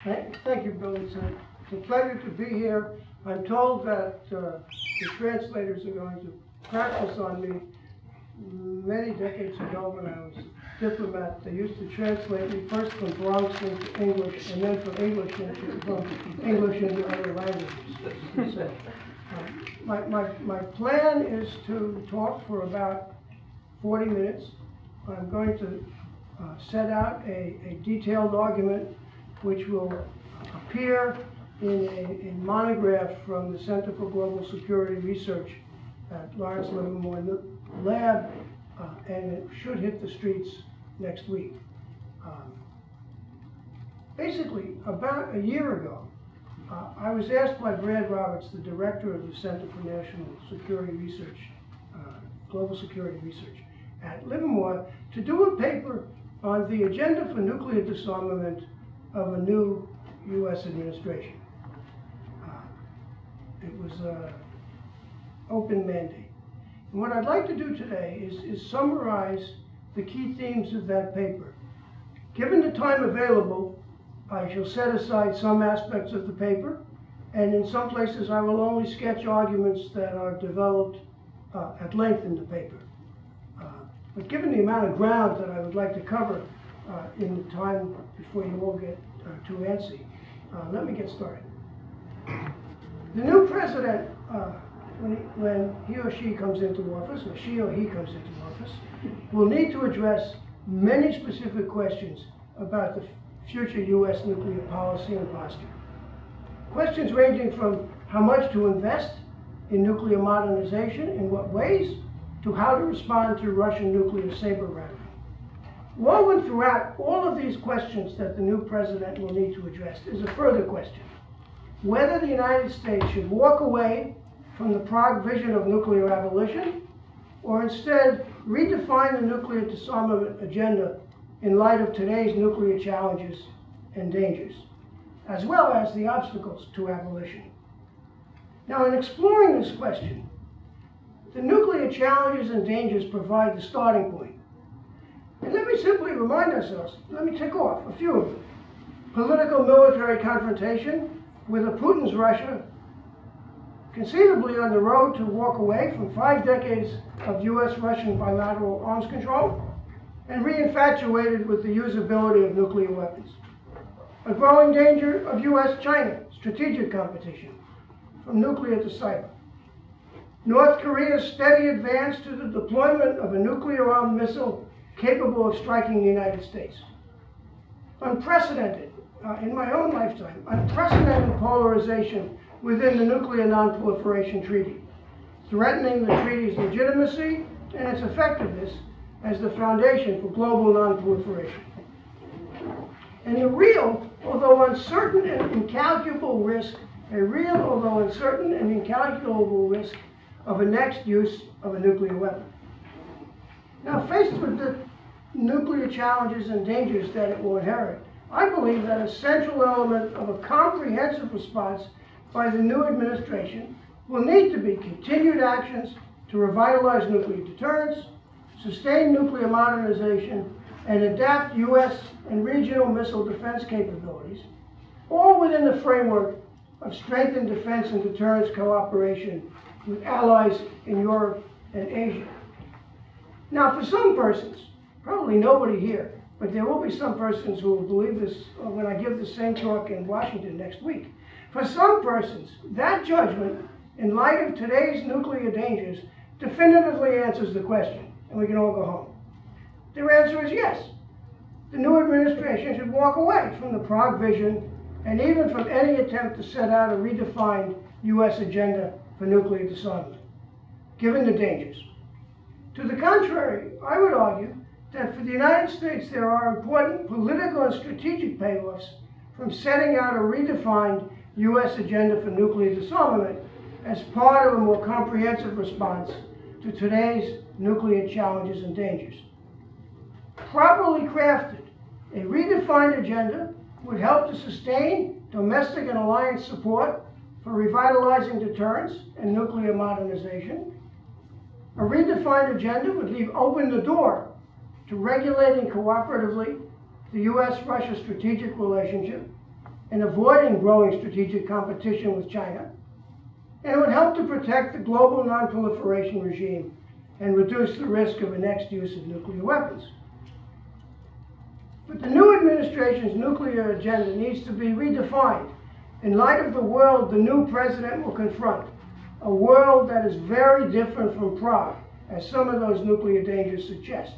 Thank you, Bill. It's a pleasure to be here. I'm told that the translators are going to practice on me. Many decades ago when I was a diplomat, they used to translate me first from Bronx into English and then from English into other languages. So, my plan is to talk for about 40 minutes. I'm going to set out a detailed argument which will appear in a monograph from the Center for Global Security Research at Lawrence Livermore Lab, and it should hit the streets next week. Basically, about a year ago, I was asked by Brad Roberts, the director of the Center for National Security Research, Global Security Research at Livermore, to do a paper on the agenda for nuclear disarmament of a new U.S. administration. It was an open mandate. And what I'd like to do today is summarize the key themes of that paper. Given the time available, I shall set aside some aspects of the paper, and in some places I will only sketch arguments that are developed at length in the paper. But given the amount of ground that I would like to cover in the time before you all get too antsy, let me get started. The new president, when he or she comes into office, or she or he comes into office, will need to address many specific questions about the future U.S. nuclear policy and posture. Questions ranging from how much to invest in nuclear modernization, in what ways, to how to respond to Russian nuclear saber-rattling. Woven throughout all of these questions that the new president will need to address is a further question: whether the United States should walk away from the Prague vision of nuclear abolition, or instead redefine the nuclear disarmament agenda in light of today's nuclear challenges and dangers, as well as the obstacles to abolition. Now, in exploring this question, the nuclear challenges and dangers provide the starting point. And let me simply remind ourselves, let me tick off a few of them. Political military confrontation with a Putin's Russia, conceivably on the road to walk away from 5 decades of US-Russian bilateral arms control, and re-infatuated with the usability of nuclear weapons. A growing danger of US-China strategic competition, from nuclear to cyber. North Korea's steady advance to the deployment of a nuclear-armed missile capable of striking the United States. Unprecedented, in my own lifetime, unprecedented polarization within the Nuclear Non-Proliferation Treaty, threatening the treaty's legitimacy and its effectiveness as the foundation for global non-proliferation. And the real, although uncertain and incalculable risk, of a next use of a nuclear weapon. Now, faced with the nuclear challenges and dangers that it will inherit, I believe that a central element of a comprehensive response by the new administration will need to be continued actions to revitalize nuclear deterrence, sustain nuclear modernization, and adapt U.S. and regional missile defense capabilities, all within the framework of strengthened defense and deterrence cooperation with allies in Europe and Asia. Now, for some persons, probably nobody here, but there will be some persons who will believe this when I give the same talk in Washington next week. For some persons, that judgment, in light of today's nuclear dangers, definitively answers the question, and we can all go home. Their answer is yes. The new administration should walk away from the Prague vision and even from any attempt to set out a redefined U.S. agenda for nuclear disarmament, given the dangers. To the contrary, I would argue that for the United States there are important political and strategic payoffs from setting out a redefined U.S. agenda for nuclear disarmament as part of a more comprehensive response to today's nuclear challenges and dangers. Properly crafted, a redefined agenda would help to sustain domestic and alliance support for revitalizing deterrence and nuclear modernization. A redefined agenda would leave open the door to regulating cooperatively the U.S.-Russia strategic relationship in avoiding growing strategic competition with China, and it would help to protect the global non-proliferation regime and reduce the risk of a next use of nuclear weapons. But the new administration's nuclear agenda needs to be redefined in light of the world the new president will confront, a world that is very different from Prague, as some of those nuclear dangers suggest,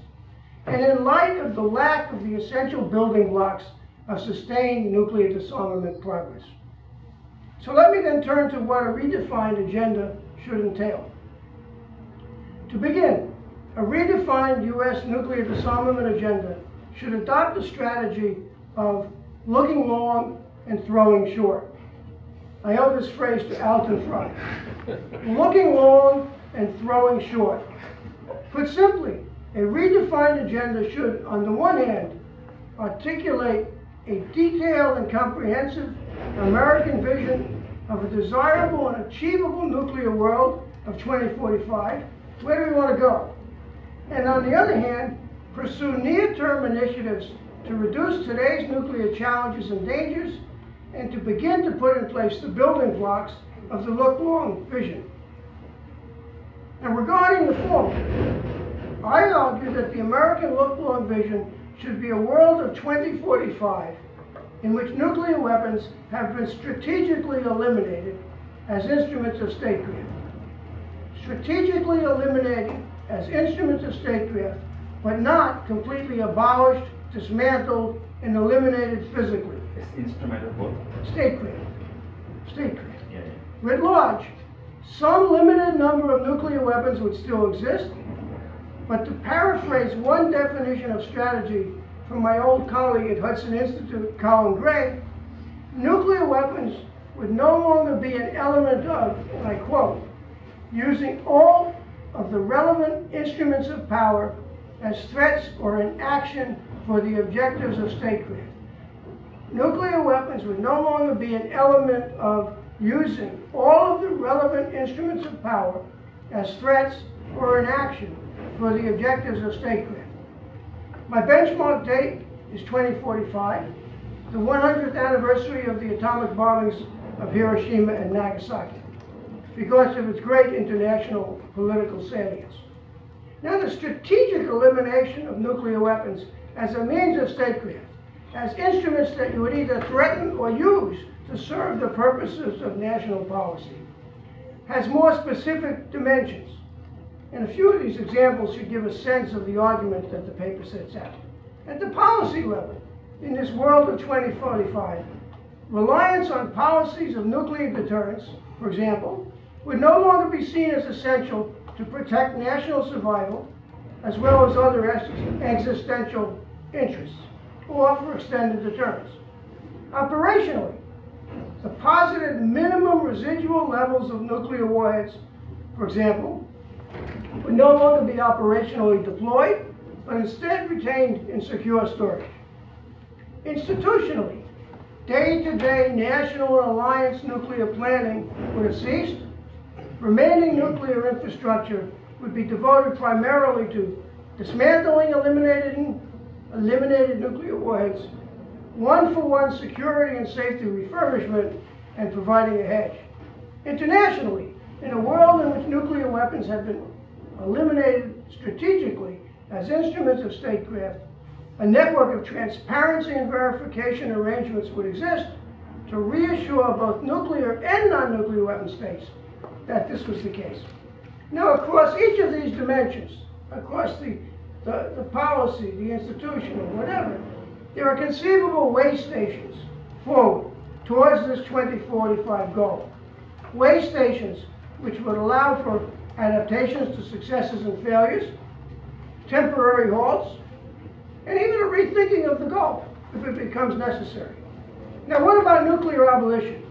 and in light of the lack of the essential building blocks of sustained nuclear disarmament progress. So let me then turn to what a redefined agenda should entail. To begin, a redefined U.S. nuclear disarmament agenda should adopt a strategy of looking long and throwing short. I owe this phrase to Alton Fry. Looking long and throwing short. Put simply, a redefined agenda should, on the one hand, articulate a detailed and comprehensive American vision of a desirable and achievable nuclear world of 2045. Where do we want to go? And on the other hand, pursue near-term initiatives to reduce today's nuclear challenges and dangers, and to begin to put in place the building blocks of the look-long vision. And regarding the former, I argue that the American look-long vision should be a world of 2045 in which nuclear weapons have been strategically eliminated as instruments of statecraft. Strategically eliminated as instruments of statecraft, but not completely abolished, dismantled, and eliminated physically. It's instrument of what? Statecraft. Statecraft. Yeah. Writ large, some limited number of nuclear weapons would still exist, but to paraphrase one definition of strategy from my old colleague at Hudson Institute, Colin Gray, nuclear weapons would no longer be an element of, and I quote, using all of the relevant instruments of power as threats or in action for the objectives of statecraft. Nuclear weapons would no longer be an element of using all of the relevant instruments of power as threats or in action for the objectives of statecraft. My benchmark date is 2045, the 100th anniversary of the atomic bombings of Hiroshima and Nagasaki, because of its great international political salience. Now, the strategic elimination of nuclear weapons as a means of statecraft, as instruments that you would either threaten or use to serve the purposes of national policy, has more specific dimensions. And a few of these examples should give a sense of the argument that the paper sets out. At the policy level, in this world of 2045, reliance on policies of nuclear deterrence, for example, would no longer be seen as essential to protect national survival, as well as other existential interests, or for extended deterrence. Operationally, the posited minimum residual levels of nuclear warheads, for example, would no longer be operationally deployed, but instead retained in secure storage. Institutionally, day-to-day national and alliance nuclear planning would have ceased. Remaining nuclear infrastructure would be devoted primarily to dismantling eliminated nuclear warheads, one-for-one security and safety refurbishment, and providing a hedge. Internationally, in a world in which nuclear weapons have been eliminated strategically as instruments of statecraft, a network of transparency and verification arrangements would exist to reassure both nuclear and non-nuclear weapon states that this was the case. Now, across each of these dimensions, across the policy, the institutional, whatever, there are conceivable way stations forward towards this 2045 goal. Way stations which would allow for adaptations to successes and failures, temporary halts, and even a rethinking of the goal if it becomes necessary. Now, what about nuclear abolition?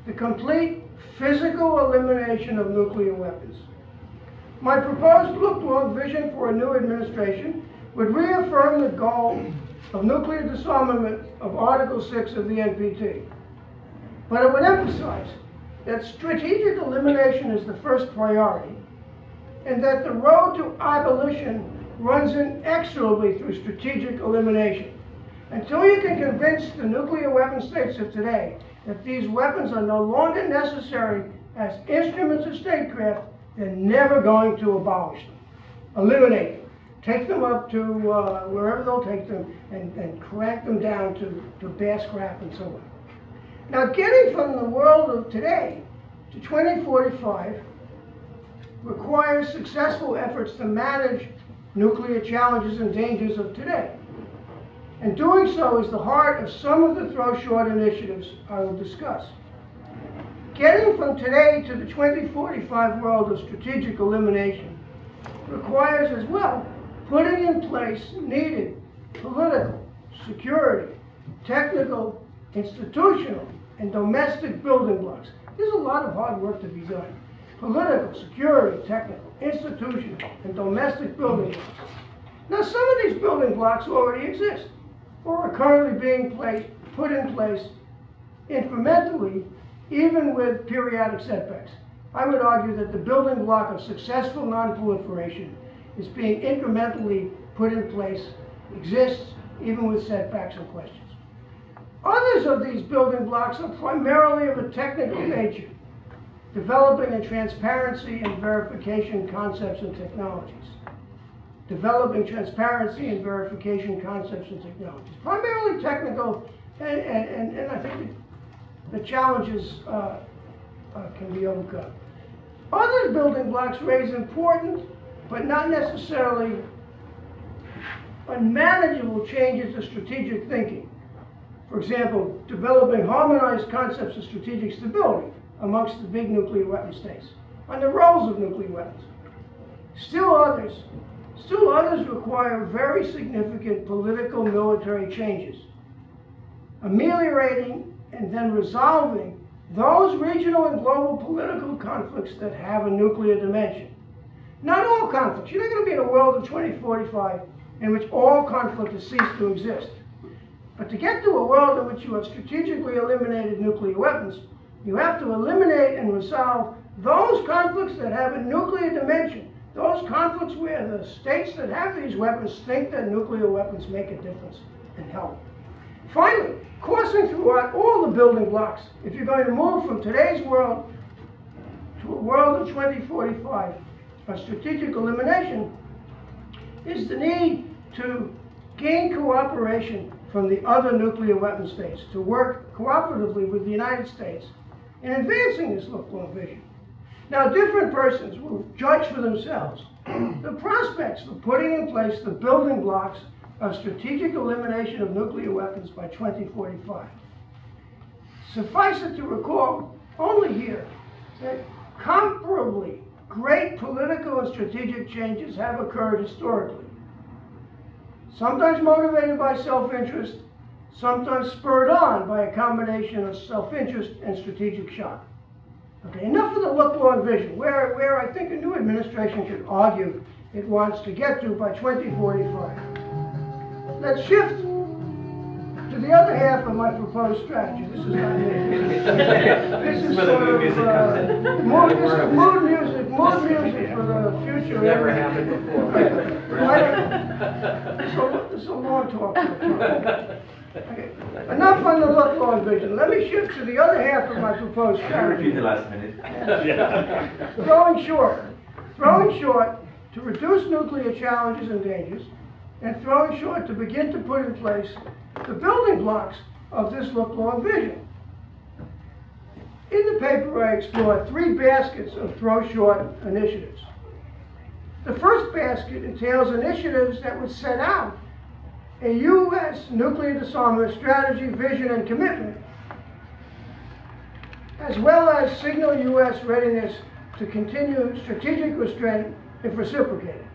The complete physical elimination of nuclear weapons. My proposed look-long vision for a new administration would reaffirm the goal of nuclear disarmament of Article 6 of the NPT. But it would emphasize that strategic elimination is the first priority, and that the road to abolition runs inexorably through strategic elimination. Until you can convince the nuclear weapon states of today that these weapons are no longer necessary as instruments of statecraft, they're never going to abolish them, eliminate them, take them up to wherever they'll take them, and crack them down to bare scrap and so on. Now, getting from the world of today to 2045 requires successful efforts to manage nuclear challenges and dangers of today. And doing so is the heart of some of the throw-short initiatives I will discuss. Getting from today to the 2045 world of strategic elimination requires as well putting in place needed political, security, technical, institutional, and domestic building blocks. There's a lot of hard work to be done. Political, security, technical, institutional, and domestic building blocks. Now, some of these building blocks already exist or are currently being put in place incrementally, even with periodic setbacks. I would argue that the building block of successful non-proliferation is being incrementally put in place, exists, even with setbacks and questions. Others of these building blocks are primarily of a technical nature, developing a transparency and verification concepts and technologies. Developing transparency and verification concepts and technologies. Primarily technical, and I think the challenges can be overcome. Other building blocks raise important, but not necessarily unmanageable changes to strategic thinking. For example, developing harmonized concepts of strategic stability amongst the big nuclear weapon states on the roles of nuclear weapons. Still others require very significant political military changes, ameliorating and then resolving those regional and global political conflicts that have a nuclear dimension. Not all conflicts. You're not going to be in a world of 2045 in which all conflict has ceased to exist. But to get to a world in which you have strategically eliminated nuclear weapons, you have to eliminate and resolve those conflicts that have a nuclear dimension, those conflicts where the states that have these weapons think that nuclear weapons make a difference and help. Finally, coursing throughout all the building blocks, if you're going to move from today's world to a world of 2045 of strategic elimination, is the need to gain cooperation from the other nuclear weapon states, to work cooperatively with the United States in advancing this look-long vision. Now, different persons will judge for themselves the prospects for putting in place the building blocks of strategic elimination of nuclear weapons by 2045. Suffice it to recall only here that comparably great political and strategic changes have occurred historically. Sometimes motivated by self-interest, sometimes spurred on by a combination of self-interest and strategic shock. Okay, enough of the look-long vision, where I think a new administration should argue it wants to get to by 2045. Let's shift to the other half of my proposed strategy. This is not me. This is sort of mood music for the future. Never happened before. This is a long talk. Okay. Enough on the look-long vision. Let me shift to the other half of my proposed strategy. Repeat the last minute. Throwing short to reduce nuclear challenges and dangers, and throwing short to begin to put in place the building blocks of this look-long vision. In the paper, I explore 3 baskets of throw-short initiatives. The first basket entails initiatives that would set out a U.S. nuclear disarmament strategy, vision, and commitment, as well as signal U.S. readiness to continue strategic restraint if reciprocated.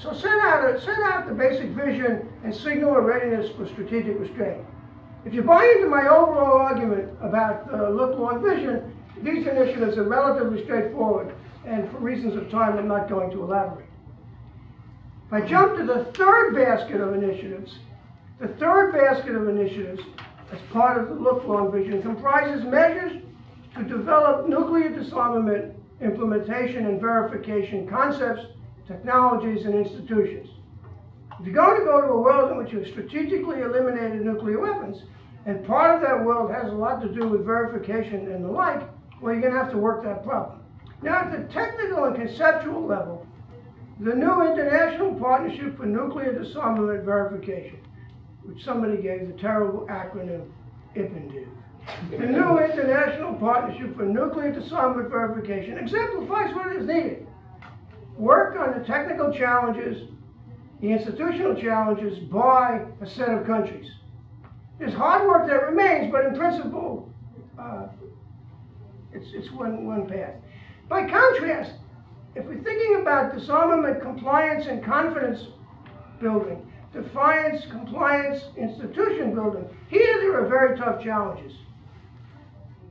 So set out the basic vision and signal a readiness for strategic restraint. If you buy into my overall argument about the look-long vision, these initiatives are relatively straightforward, and for reasons of time, I'm not going to elaborate. If I jump to the third basket of initiatives, the third basket of initiatives as part of the look-long vision comprises measures to develop nuclear disarmament, implementation, and verification concepts, technologies, and institutions. If you're going to go to a world in which you've strategically eliminated nuclear weapons, and part of that world has a lot to do with verification and the like, well, you're going to have to work that problem. Now, at the technical and conceptual level, the new International Partnership for Nuclear Disarmament Verification, which somebody gave the terrible acronym IPNDV. The new International Partnership for Nuclear Disarmament Verification exemplifies what is needed. Work on the technical challenges, the institutional challenges by a set of countries. There's hard work that remains, but in principle, it's one path. By contrast, if we're thinking about disarmament, compliance, and confidence building, defiance, compliance, institution building, here there are very tough challenges.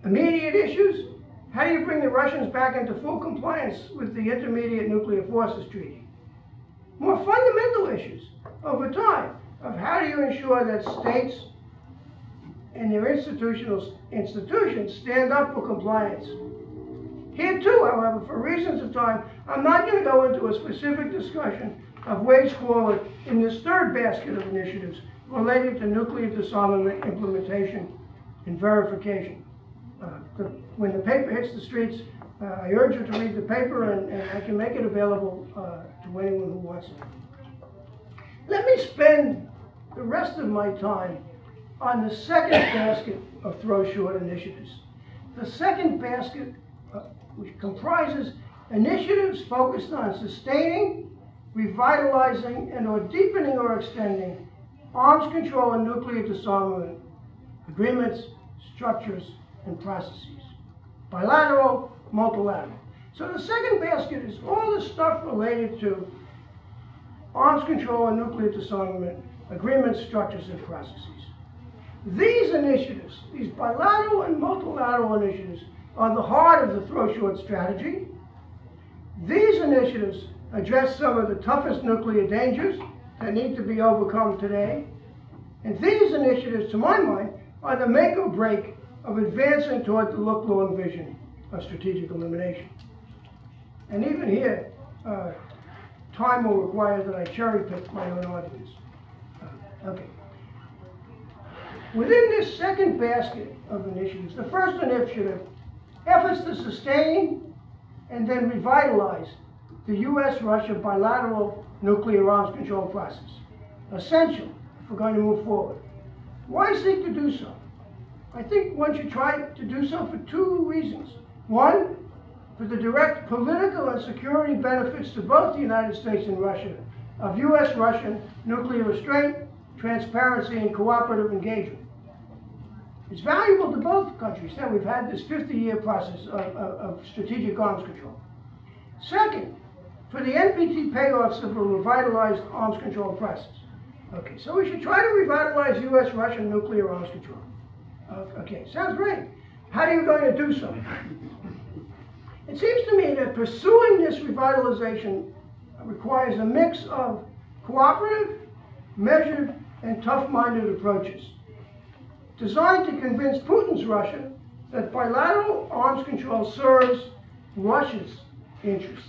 Immediate issues: how do you bring the Russians back into full compliance with the Intermediate Nuclear Forces Treaty? More fundamental issues over time of how do you ensure that states and their institutions stand up for compliance. Here too, however, for reasons of time, I'm not going to go into a specific discussion of ways forward in this third basket of initiatives related to nuclear disarmament, implementation, and verification. When the paper hits the streets, I urge you to read the paper, and I can make it available to anyone who wants it. Let me spend the rest of my time on the second basket of throw short initiatives. The second basket, which comprises initiatives focused on sustaining, revitalizing, and or deepening or extending arms control and nuclear disarmament agreements, structures, and processes. Bilateral, multilateral. So the second basket is all the stuff related to arms control and nuclear disarmament agreements, structures, and processes. These initiatives, these bilateral and multilateral initiatives, are the heart of the throw short strategy. These initiatives address some of the toughest nuclear dangers that need to be overcome today. And these initiatives, to my mind, are the make or break of advancing toward the look-long vision of strategic elimination. And even here, time will require that I cherry-pick my own arguments. Okay. Within this second basket of initiatives, the first initiative, efforts to sustain and then revitalize the U.S.-Russia bilateral nuclear arms control process. Essential if we're going to move forward. Why seek to do so? I think one should try to do so for two reasons. One, for the direct political and security benefits to both the United States and Russia of U.S.-Russian nuclear restraint, transparency, and cooperative engagement. It's valuable to both countries that we've had this 50-year process of strategic arms control. Second, for the NPT payoffs of a revitalized arms control process. Okay, so we should try to revitalize U.S.-Russian nuclear arms control. Okay, sounds great. How are you going to do so? It seems to me that pursuing this revitalization requires a mix of cooperative, measured, and tough-minded approaches, designed to convince Putin's Russia that bilateral arms control serves Russia's interests.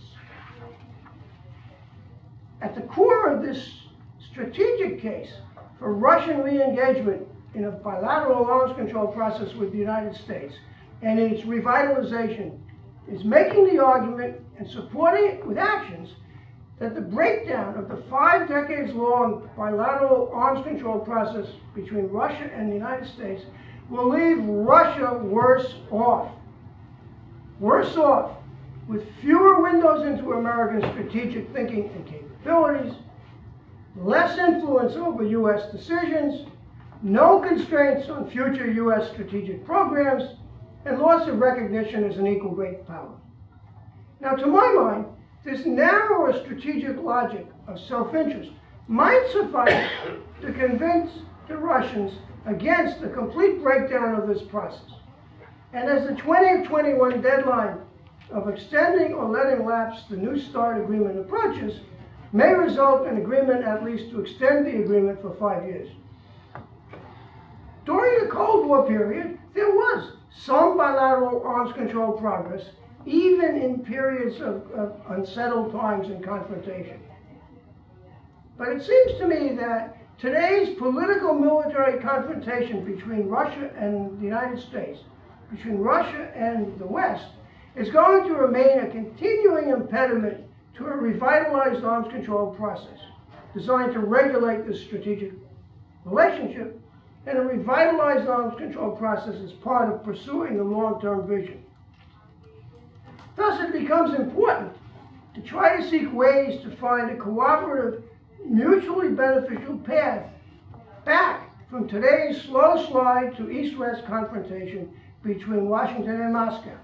At the core of this strategic case for Russian re-engagement in a bilateral arms control process with the United States and in its revitalization is making the argument and supporting it with actions that the breakdown of the 5 decades-long bilateral arms control process between Russia and the United States will leave Russia worse off. Worse off, with fewer windows into American strategic thinking and capabilities, less influence over U.S. decisions, no constraints on future U.S. strategic programs, and loss of recognition as an equal great power. Now, to my mind, this narrower strategic logic of self-interest might suffice to convince the Russians against the complete breakdown of this process. And as the 2021 deadline of extending or letting lapse the New START agreement approaches, may result in agreement at least to extend the agreement for 5 years. During the Cold War period, there was some bilateral arms control progress, even in periods of unsettled times and confrontation. But it seems to me that today's political military confrontation between Russia and the United States, between Russia and the West, is going to remain a continuing impediment to a revitalized arms control process designed to regulate this strategic relationship, and a revitalized arms control process is part of pursuing the long-term vision. Thus, it becomes important to try to seek ways to find a cooperative, mutually beneficial path back from today's slow slide to East-West confrontation between Washington and Moscow.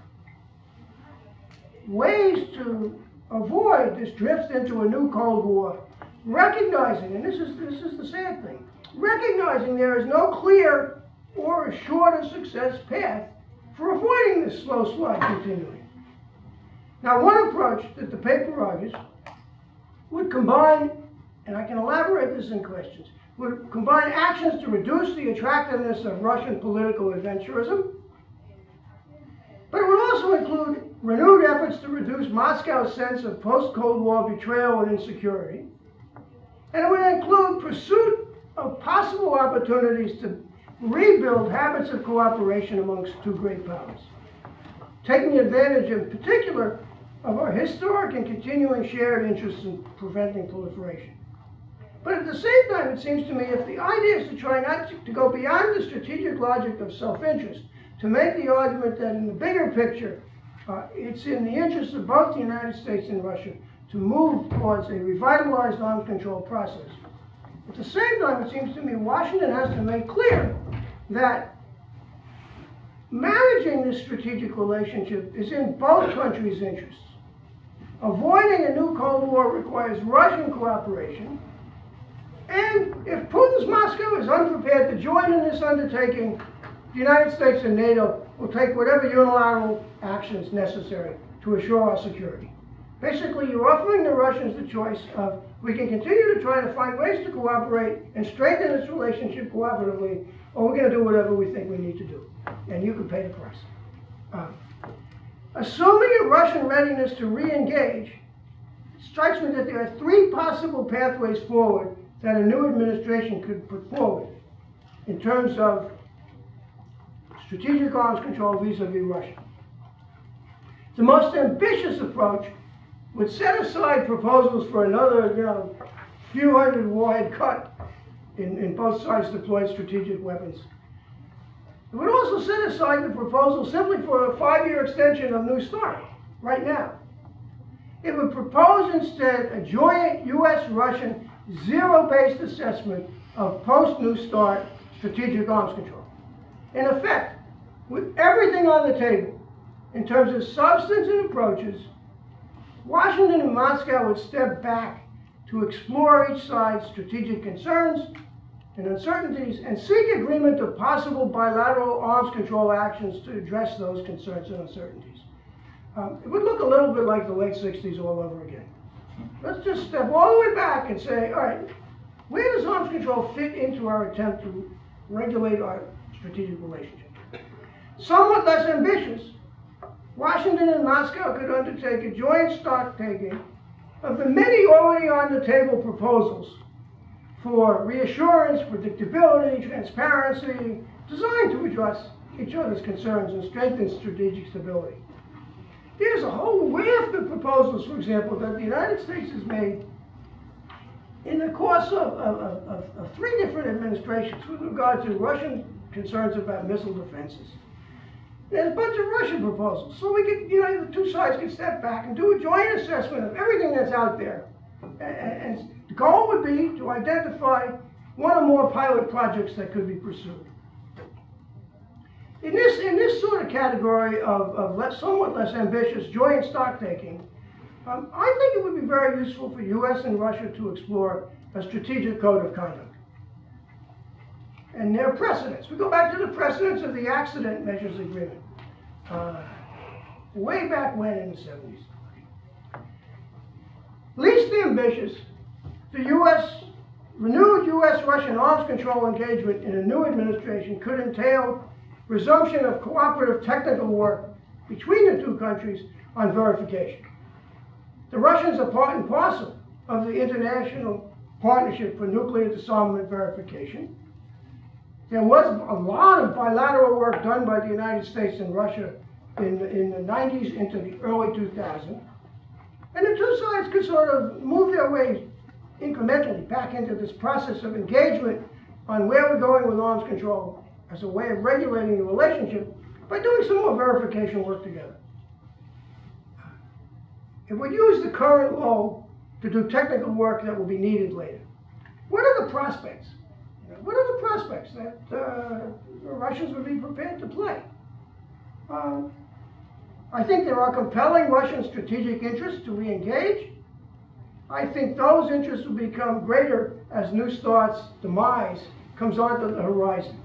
Ways to avoid this drift into a new Cold War, recognizing, and this is the sad thing, recognizing there is no clear or assured of success path for avoiding this slow slide continuing. Now, one approach that the paper argues would combine, and I can elaborate this in questions, would combine actions to reduce the attractiveness of Russian political adventurism, but it would also include renewed efforts to reduce Moscow's sense of post-Cold War betrayal and insecurity, and it would include pursuit of possible opportunities to rebuild habits of cooperation amongst two great powers, taking advantage in particular of our historic and continuing shared interests in preventing proliferation. But at the same time, it seems to me, if the idea is to try not to go beyond the strategic logic of self-interest, to make the argument that in the bigger picture, it's in the interest of both the United States and Russia to move towards a revitalized arms control process. At the same time, it seems to me Washington has to make clear that managing this strategic relationship is in both countries' interests. Avoiding a new Cold War requires Russian cooperation, and if Putin's Moscow is unprepared to join in this undertaking, the United States and NATO will take whatever unilateral actions necessary to assure our security. Basically, you're offering the Russians the choice of, we can continue to try to find ways to cooperate and strengthen this relationship cooperatively, or we're going to do whatever we think we need to do, and you can pay the price. Assuming a Russian readiness to re-engage, it strikes me that there are three possible pathways forward that a new administration could put forward in terms of strategic arms control vis-a-vis Russia. The most ambitious approach would set aside proposals for another, few hundred warhead cut in both sides deployed strategic weapons. It would also set aside the proposal simply for a 5-year extension of New START, right now. It would propose instead a joint U.S.-Russian zero-based assessment of post-New START strategic arms control. In effect, with everything on the table, in terms of substance and approaches, Washington and Moscow would step back to explore each side's strategic concerns and uncertainties and seek agreement of possible bilateral arms control actions to address those concerns and uncertainties. It would look a little bit like the late 60s all over again. Let's just step all the way back and say, all right, where does arms control fit into our attempt to regulate our strategic relationship? Somewhat less ambitious, Washington and Moscow could undertake a joint stock-taking of the many already on the table proposals for reassurance, predictability, transparency, designed to address each other's concerns and strengthen strategic stability. There's a whole raft of proposals, for example, that the United States has made in the course of 3 different administrations with regard to Russian concerns about missile defenses. There's a bunch of Russian proposals. So we could, the two sides could step back and do a joint assessment of everything that's out there. And the goal would be to identify one or more pilot projects that could be pursued. In this sort of category of somewhat less ambitious joint stock-taking, I think it would be very useful for U.S. and Russia to explore a strategic code of conduct and their precedents. We go back to the precedents of the Accident Measures Agreement, way back when in the 70s. Least ambitious, the renewed U.S.-Russian arms control engagement in a new administration could entail resumption of cooperative technical work between the two countries on verification. The Russians are part and parcel of the international Partnership for Nuclear Disarmament Verification. There was a lot of bilateral work done by the United States and Russia in the 90s into the early 2000s. And the two sides could sort of move their way incrementally back into this process of engagement on where we're going with arms control as a way of regulating the relationship by doing some more verification work together. It would use the current law to do technical work that will be needed later. What are the prospects? What are the prospects that the Russians would be prepared to play? I think there are compelling Russian strategic interests to re-engage. I think those interests will become greater as New Start's demise comes onto the horizon.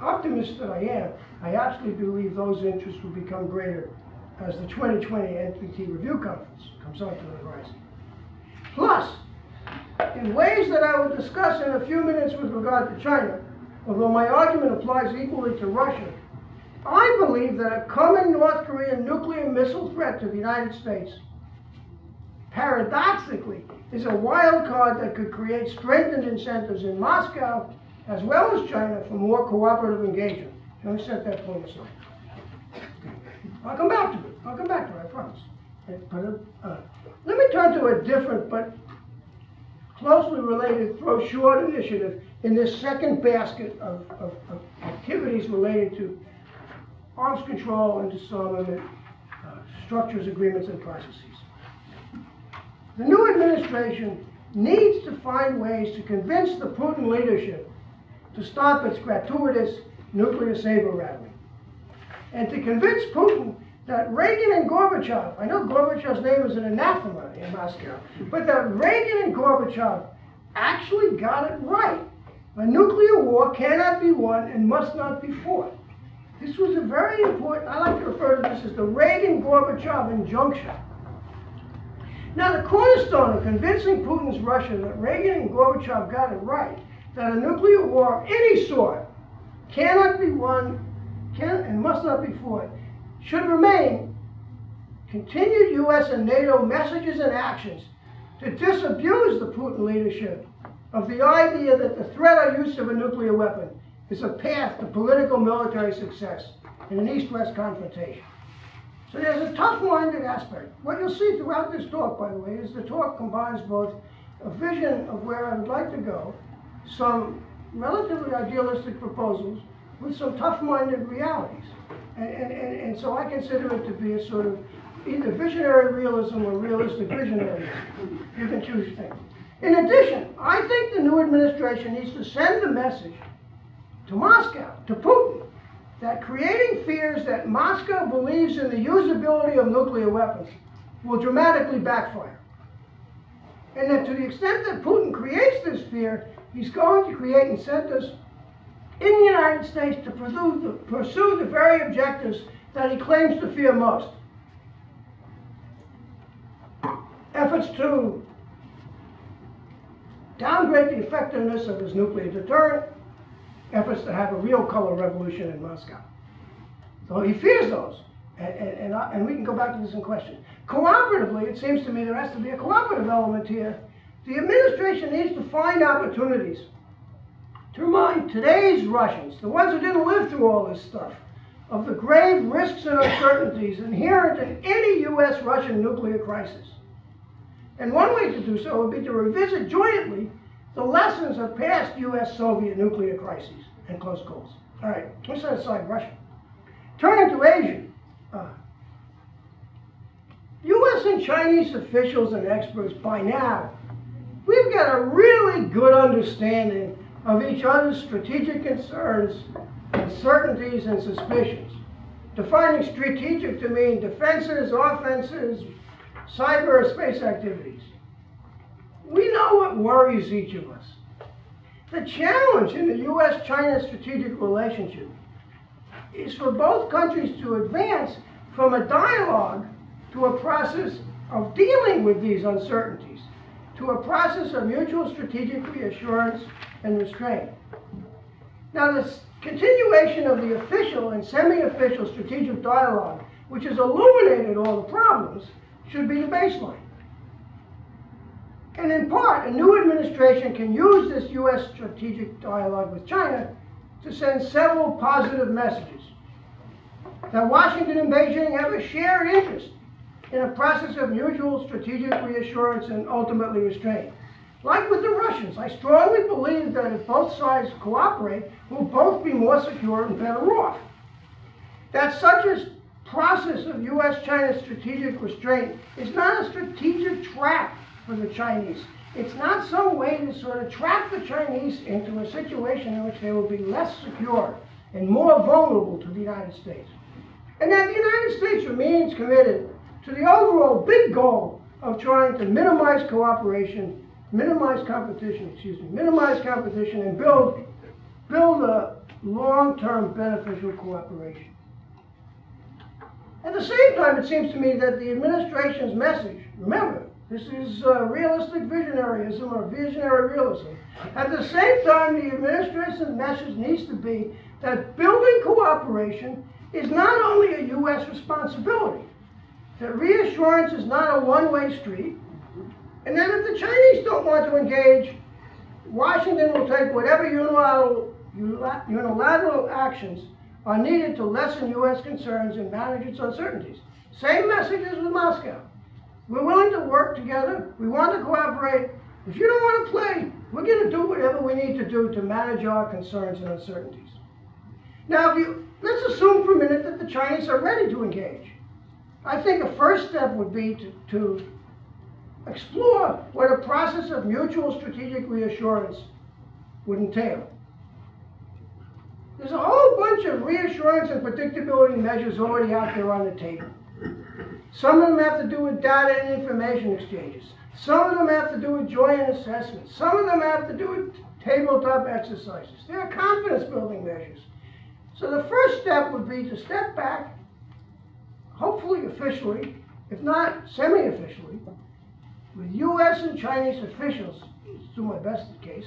Optimist that I am, I absolutely believe those interests will become greater as the 2020 NPT Review Conference comes onto the horizon. Plus, in ways that I will discuss in a few minutes with regard to China, although my argument applies equally to Russia, I believe that a coming North Korean nuclear missile threat to the United States, paradoxically, is a wild card that could create strengthened incentives in Moscow as well as China for more cooperative engagement. Let me set that point aside. I'll come back to it. I'll come back to it, I promise. Let me turn to a different but closely related throw short initiative in this second basket of activities related to arms control and disarmament, structures, agreements, and processes. The new administration needs to find ways to convince the Putin leadership to stop its gratuitous nuclear saber rattling, and to convince Putin that Reagan and Gorbachev, I know Gorbachev's name is an anathema in Moscow, but that Reagan and Gorbachev actually got it right. A nuclear war cannot be won and must not be fought. This was a very important, I like to refer to this as the Reagan-Gorbachev Injunction. Now, the cornerstone of convincing Putin's Russia that Reagan and Gorbachev got it right, that a nuclear war of any sort cannot be won, and must not be fought, should remain continued U.S. and NATO messages and actions to disabuse the Putin leadership of the idea that the threat or use of a nuclear weapon is a path to political military success in an East-West confrontation. So there's a tough-minded aspect. What you'll see throughout this talk, by the way, is the talk combines both a vision of where I would like to go, some relatively idealistic proposals, with some tough-minded realities. And so I consider it to be a sort of either visionary realism or realistic visionaryism. You can choose things. In addition, I think the new administration needs to send the message to Moscow, to Putin, that creating fears that Moscow believes in the usability of nuclear weapons will dramatically backfire. And that to the extent that Putin creates this fear, he's going to create incentives in the United States to pursue the very objectives that he claims to fear most. Efforts to downgrade the effectiveness of his nuclear deterrent, efforts to have a real color revolution in Moscow. So he fears those, and we can go back to this in question. Cooperatively, it seems to me there has to be a cooperative element here. The administration needs to find opportunities to remind today's Russians, the ones who didn't live through all this stuff, of the grave risks and uncertainties inherent in any U.S.-Russian nuclear crisis. And one way to do so would be to revisit jointly the lessons of past U.S.-Soviet nuclear crises and close calls. All right, let's set aside Russia. Turning to Asia, U.S. and Chinese officials and experts, by now, we've got a really good understanding of each other's strategic concerns, uncertainties, and suspicions, defining strategic to mean defenses, offenses, cyber or space activities. We know what worries each of us. The challenge in the U.S.-China strategic relationship is for both countries to advance from a dialogue to a process of dealing with these uncertainties, to a process of mutual strategic reassurance and restraint. Now, this continuation of the official and semi-official strategic dialogue, which has illuminated all the problems, should be the baseline. And in part, a new administration can use this U.S. strategic dialogue with China to send several positive messages. That Washington and Beijing have a shared interest in a process of mutual strategic reassurance and ultimately restraint. Like with the Russians, I strongly believe that if both sides cooperate, we'll both be more secure and better off. That such a process of U.S.-China strategic restraint is not a strategic trap for the Chinese. It's not some way to sort of trap the Chinese into a situation in which they will be less secure and more vulnerable to the United States. And that the United States remains committed to the overall big goal of trying to minimize competition and build a long-term beneficial cooperation. At the same time, it seems to me that the administration's message, remember, this is realistic visionaryism or visionary realism. At the same time, the administration's message needs to be that building cooperation is not only a U.S. responsibility, that reassurance is not a one-way street, and that if the Chinese don't want to engage, Washington will take whatever unilateral actions are needed to lessen U.S. concerns and manage its uncertainties. Same messages with Moscow. We're willing to work together. We want to cooperate. If you don't want to play, we're going to do whatever we need to do to manage our concerns and uncertainties. Now, let's assume for a minute that the Chinese are ready to engage. I think a first step would be to explore what a process of mutual strategic reassurance would entail. There's a whole bunch of reassurance and predictability measures already out there on the table. Some of them have to do with data and information exchanges. Some of them have to do with joint assessments. Some of them have to do with tabletop exercises. There are confidence building measures. So the first step would be to step back, hopefully officially, if not semi-officially, with U.S. and Chinese officials, to my best case,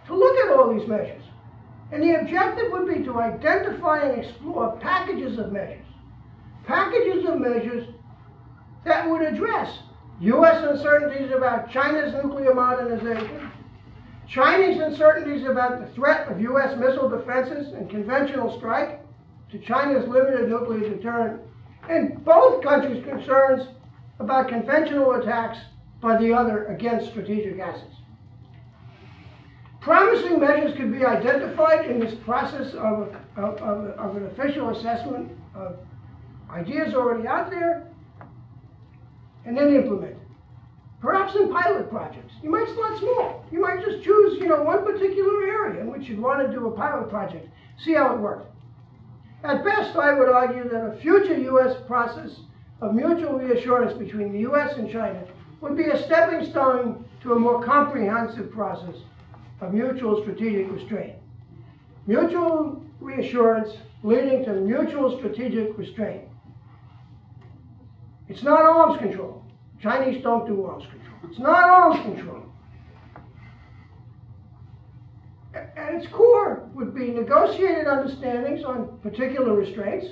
to look at all these measures. And the objective would be to identify and explore packages of measures that would address U.S. uncertainties about China's nuclear modernization, Chinese uncertainties about the threat of U.S. missile defenses and conventional strike to China's limited nuclear deterrent, and both countries' concerns about conventional attacks by the other against strategic assets. Promising measures could be identified in this process of an official assessment of ideas already out there, and then implemented. Perhaps in pilot projects. You might start small. You might just choose, one particular area in which you'd want to do a pilot project. See how it worked. At best, I would argue that a future U.S. process of mutual reassurance between the U.S. and China would be a stepping stone to a more comprehensive process of mutual strategic restraint. Mutual reassurance leading to mutual strategic restraint. It's not arms control. Chinese don't do arms control. It's not arms control. At its core would be negotiated understandings on particular restraints,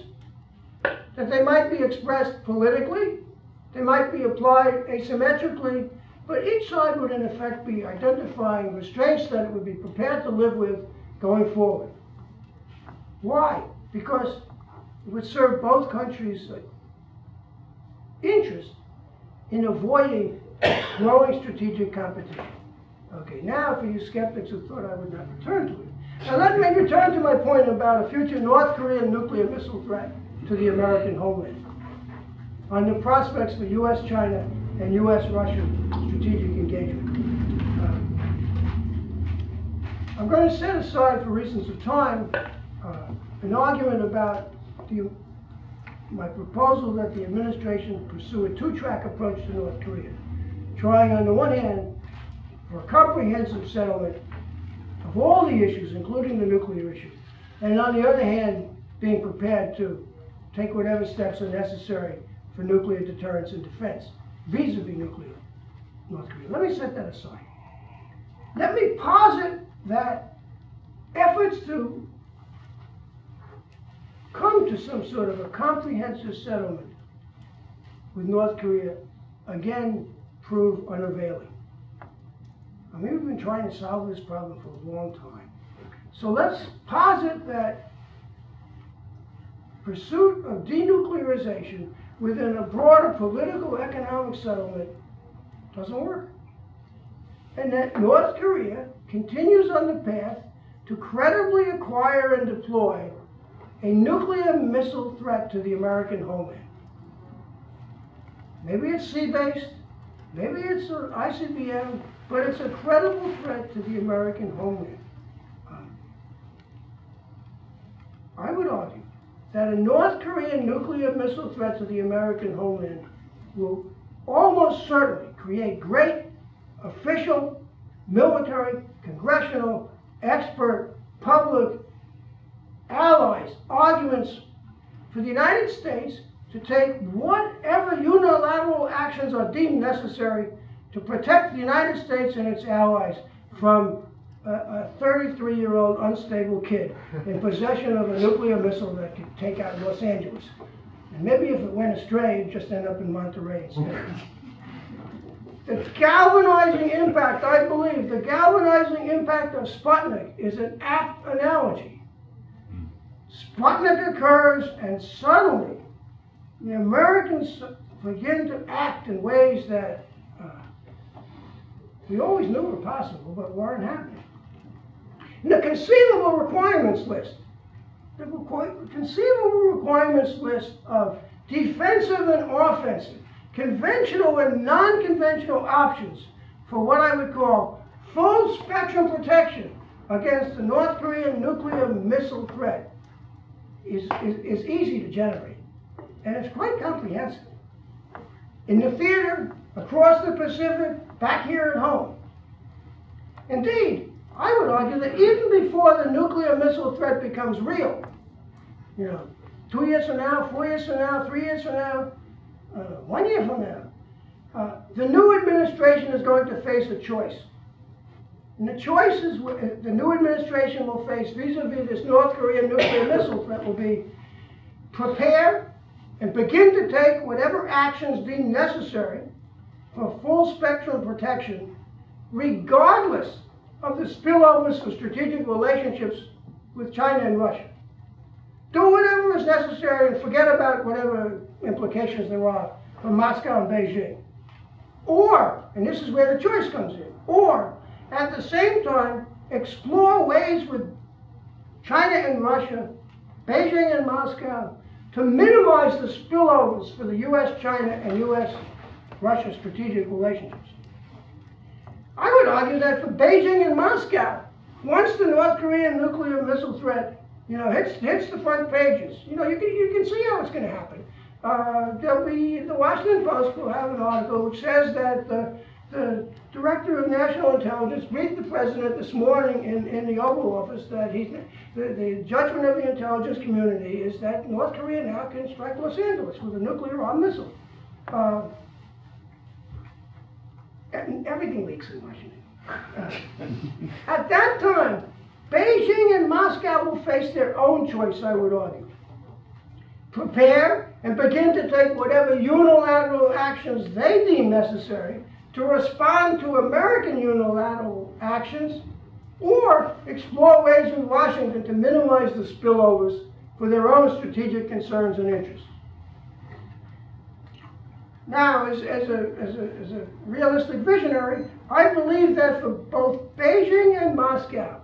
that they might be expressed politically, they might be applied asymmetrically, but each side would in effect be identifying restraints that it would be prepared to live with going forward. Why? Because it would serve both countries' interest in avoiding growing strategic competition. Okay, now for you skeptics who thought I would not return to it. Now let me return to my point about a future North Korean nuclear missile threat to the American homeland, on the prospects for U.S.-China and U.S.-Russia strategic engagement. I'm going to set aside, for reasons of time, an argument about my proposal that the administration pursue a two-track approach to North Korea, trying on the one hand for a comprehensive settlement of all the issues, including the nuclear issue, and on the other hand, being prepared to take whatever steps are necessary for nuclear deterrence and defense, vis-a-vis nuclear North Korea. Let me set that aside. Let me posit that efforts to come to some sort of a comprehensive settlement with North Korea again prove unavailing. I mean, we've been trying to solve this problem for a long time. So let's posit that pursuit of denuclearization within a broader political economic settlement doesn't work. And that North Korea continues on the path to credibly acquire and deploy a nuclear missile threat to the American homeland. Maybe it's sea-based, maybe it's an ICBM, but it's a credible threat to the American homeland. I would argue that a North Korean nuclear missile threat to the American homeland will almost certainly create great official, military, congressional, expert, public, allies, arguments for the United States to take whatever unilateral actions are deemed necessary to protect the United States and its allies from a 33-year-old unstable kid in possession of a nuclear missile that could take out Los Angeles. And maybe if it went astray, it'd just end up in Monterey instead. The galvanizing impact, I believe, the galvanizing impact of Sputnik is an apt analogy. Sputnik occurs, and suddenly the Americans begin to act in ways that we always knew were possible, but weren't happening. In the conceivable requirements list, the conceivable requirements list of defensive and offensive, conventional and non-conventional options for what I would call full spectrum protection against the North Korean nuclear missile threat is easy to generate, and it's quite comprehensive. In the theater, across the Pacific, back here at home. Indeed, I would argue that even before the nuclear missile threat becomes real, 2 years from now, 4 years from now, 3 years from now, 1 year from now, the new administration is going to face a choice. And the choices the new administration will face vis-a-vis this North Korean nuclear missile threat will be prepare and begin to take whatever actions deemed necessary for full spectrum protection, regardless of the spillovers for strategic relationships with China and Russia. Do whatever is necessary and forget about whatever implications there are for Moscow and Beijing. Or, and this is where the choice comes in, or at the same time explore ways with China and Russia, Beijing and Moscow, to minimize the spillovers for the U.S.-China and U.S.-Russia strategic relationships. I would argue that for Beijing and Moscow, once the North Korean nuclear missile threat, hits the front pages, you can see how it's going to happen. The Washington Post will have an article which says that the Director of National Intelligence briefed the President this morning in the Oval Office that the judgment of the intelligence community is that North Korea now can strike Los Angeles with a nuclear-armed missile. Everything leaks in Washington. At that time, Beijing and Moscow will face their own choice, I would argue. Prepare and begin to take whatever unilateral actions they deem necessary to respond to American unilateral actions, or explore ways with Washington to minimize the spillovers for their own strategic concerns and interests. Now, as a realistic visionary, I believe that for both Beijing and Moscow,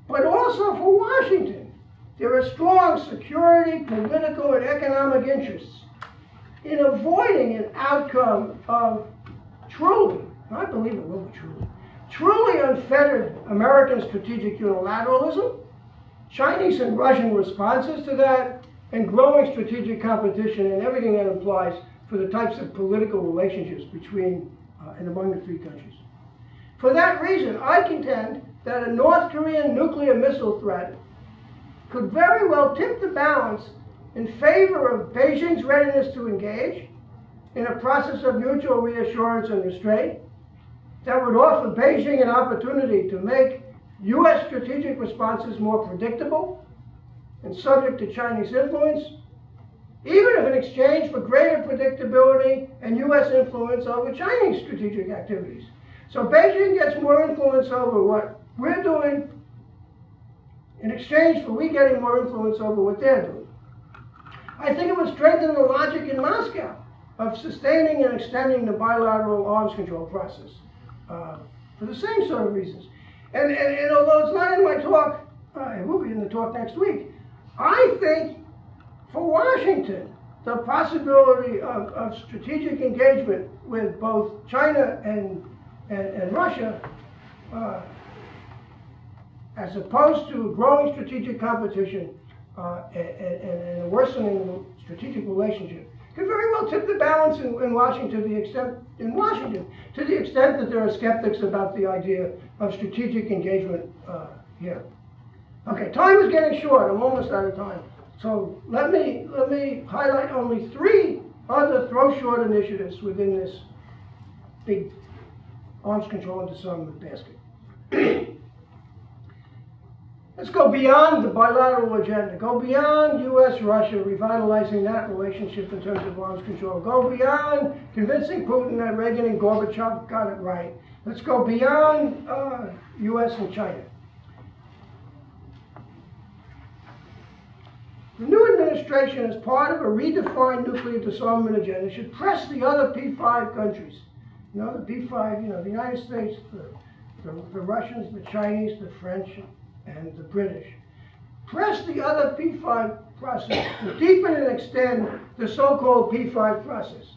but also for Washington, there are strong security, political, and economic interests in avoiding an outcome of truly, I believe it will be truly unfettered American strategic unilateralism, Chinese and Russian responses to that, and growing strategic competition and everything that implies for the types of political relationships between and among the three countries. For that reason, I contend that a North Korean nuclear missile threat could very well tip the balance in favor of Beijing's readiness to engage in a process of mutual reassurance and restraint that would offer Beijing an opportunity to make U.S. strategic responses more predictable and subject to Chinese influence, even if in exchange for greater predictability and U.S. influence over Chinese strategic activities. So Beijing gets more influence over what we're doing in exchange for we getting more influence over what they're doing. I think it would strengthen the logic in Moscow of sustaining and extending the bilateral arms control process for the same sort of reasons. And although it's not in my talk, it will be in the talk next week, I think for Washington, the possibility of strategic engagement with both China and Russia, as opposed to growing strategic competition and a worsening strategic relationship, could very well tip the balance in Washington to the extent that there are skeptics about the idea of strategic engagement here. Okay, time is getting short. I'm almost out of time. So let me highlight only 3 other throw-short initiatives within this big arms control and disarmament basket. Let's go beyond the bilateral agenda. Go beyond U.S.-Russia, revitalizing that relationship in terms of arms control. Go beyond convincing Putin that Reagan and Gorbachev got it right. Let's go beyond U.S. and China. The new administration, as part of a redefined nuclear disarmament agenda, should press the other P5 countries. You know, the P5, you know, the United States, the Russians, the Chinese, the French, and the British. Press the other P5 process to deepen and extend the so-called P5 process,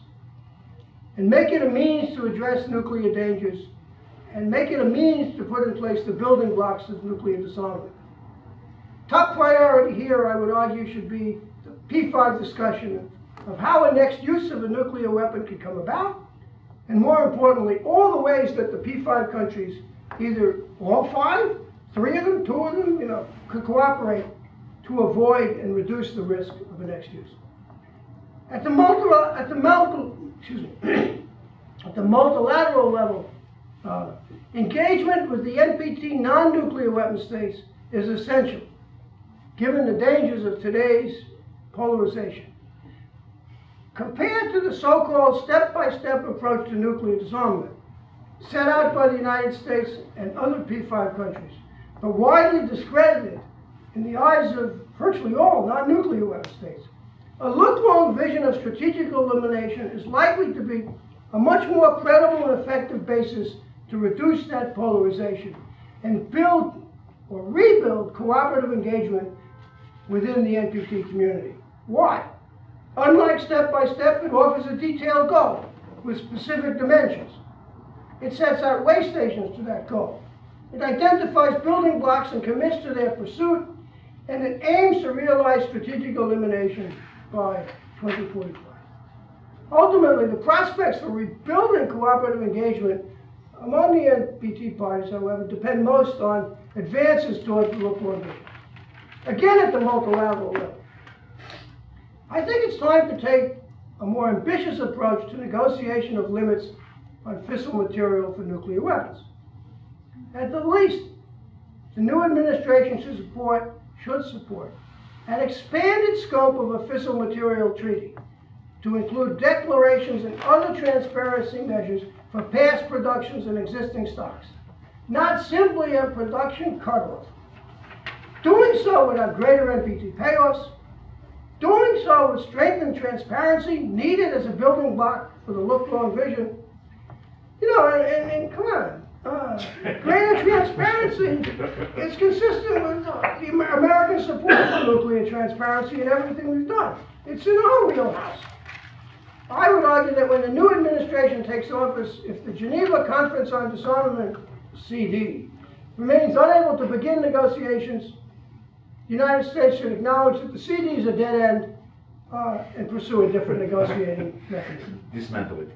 and make it a means to address nuclear dangers, and make it a means to put in place the building blocks of nuclear disarmament. Top priority here, I would argue, should be the P5 discussion of how a next use of a nuclear weapon could come about, and more importantly, all the ways that the P5 countries, either all 5, 3 of them, 2 of them, you know, could cooperate to avoid and reduce the risk of a next use. At the multilateral level, engagement with the NPT non-nuclear weapon states is essential, given the dangers of today's polarization. Compared to the so-called step-by-step approach to nuclear disarmament set out by the United States and other P5 countries, but widely discredited in the eyes of virtually all non-nuclear weapon states, a look-long vision of strategic elimination is likely to be a much more credible and effective basis to reduce that polarization and build or rebuild cooperative engagement within the NPT community. Why? Unlike step-by-step, it offers a detailed goal with specific dimensions. It sets out way stations to that goal. It identifies building blocks and commits to their pursuit, and it aims to realize strategic elimination by 2045. Ultimately, the prospects for rebuilding cooperative engagement among the NPT parties, however, depend most on advances towards the look-long vision. Again, at the multilateral level, I think it's time to take a more ambitious approach to negotiation of limits on fissile material for nuclear weapons. At the least, the new administration should support an expanded scope of a fissile material treaty to include declarations and other transparency measures for past productions and existing stocks, not simply a production cutoff. Doing so would have greater NPT payoffs. Doing so would strengthen transparency needed as a building block for the look-long vision. You know, and come on, greater transparency is consistent with the American support for nuclear transparency in everything we've done. It's in our wheelhouse. I would argue that when the new administration takes office, if the Geneva Conference on Disarmament, CD, remains unable to begin negotiations, the United States should acknowledge that the CD is a dead end and pursue a different negotiating mechanism. Dismantle it.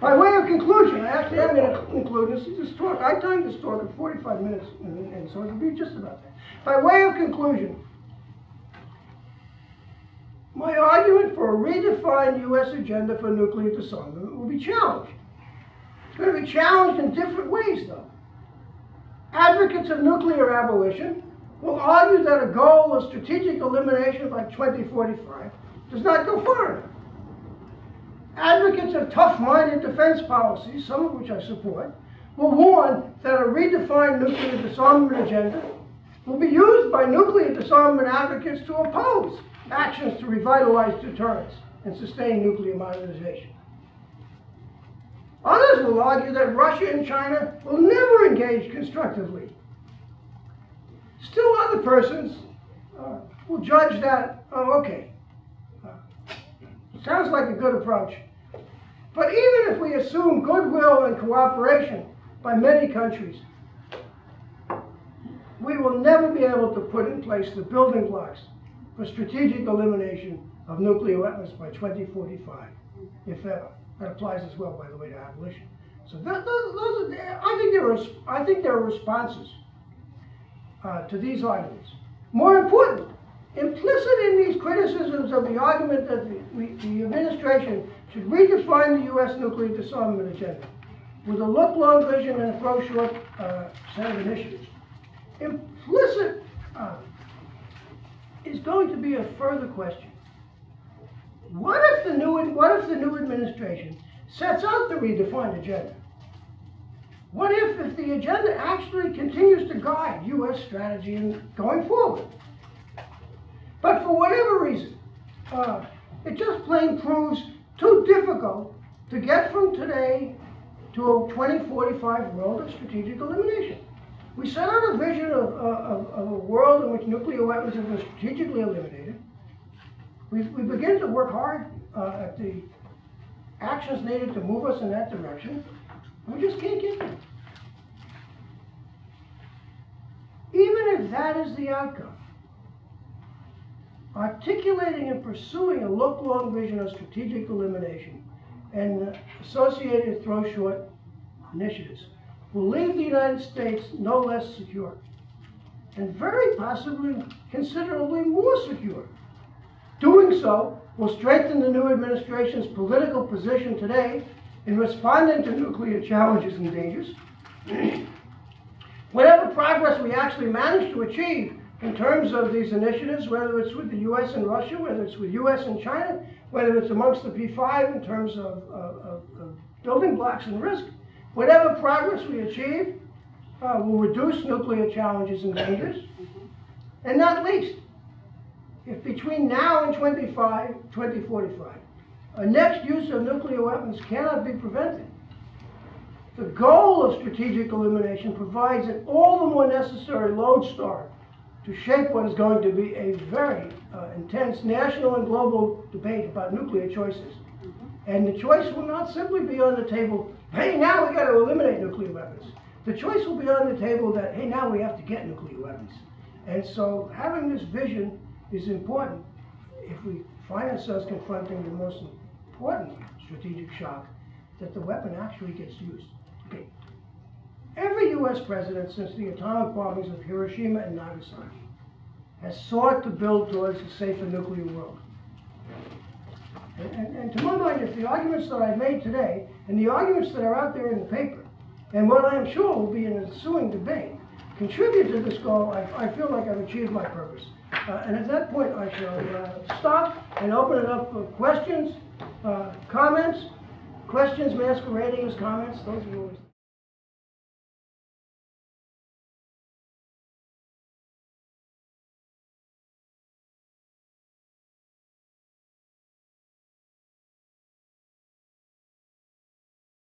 By way of conclusion, I actually am going to conclude this talk. I timed this talk at 45 minutes, and so it'll be just about that. By way of conclusion, my argument for a redefined U.S. agenda for nuclear disarmament will be challenged. It's going to be challenged in different ways, though. Advocates of nuclear abolition will argue that a goal of strategic elimination by 2045 does not go far enough. Advocates of tough-minded defense policies, some of which I support, will warn that a redefined nuclear disarmament agenda will be used by nuclear disarmament advocates to oppose actions to revitalize deterrence and sustain nuclear modernization. Others will argue that Russia and China will never engage constructively. Still other persons will judge that, oh, okay, sounds like a good approach. But even if we assume goodwill and cooperation by many countries, we will never be able to put in place the building blocks for strategic elimination of nuclear weapons by 2045, if ever. That applies as well, by the way, to abolition. So those are, I think there are responses to these arguments. More important, implicit in these criticisms of the argument that the administration should redefine the U.S. nuclear disarmament agenda with a look-long vision and a throw-short set of initiatives. Implicit is going to be a further question. What if the new administration sets out the redefined agenda? What if the agenda actually continues to guide U.S. strategy going forward? But for whatever reason, it just plain proves too difficult to get from today to a 2045 world of strategic elimination. We set out a vision of a world in which nuclear weapons have been strategically eliminated. We begin to work hard at the actions needed to move us in that direction, and we just can't get there. Even if that is the outcome, articulating and pursuing a look-long vision of strategic elimination and associated throw-short initiatives will leave the United States no less secure, and very possibly considerably more secure. Doing so will strengthen the new administration's political position today in responding to nuclear challenges and dangers. Whatever progress we actually manage to achieve in terms of these initiatives, whether it's with the U.S. and Russia, whether it's with U.S. and China, whether it's amongst the P5 in terms of building blocks and risk, whatever progress we achieve will reduce nuclear challenges and dangers. And not least, if between now and 2045, a next use of nuclear weapons cannot be prevented, the goal of strategic elimination provides an all the more necessary lodestar to shape what is going to be a very intense national and global debate about nuclear choices. And the choice will not simply be on the table, hey, now we got to eliminate nuclear weapons. The choice will be on the table that, hey, now we have to get nuclear weapons. And so having this vision is important if we find ourselves confronting the most important strategic shock, that the weapon actually gets used. Okay. Every U.S. president since the atomic bombings of Hiroshima and Nagasaki has sought to build towards a safer nuclear world. And to my mind, if the arguments that I've made today, and the arguments that are out there in the paper, and what I am sure will be an ensuing debate, contribute to this goal, I feel like I've achieved my purpose. And at that point, I shall stop and open it up for questions, comments, questions masquerading as comments. Those are always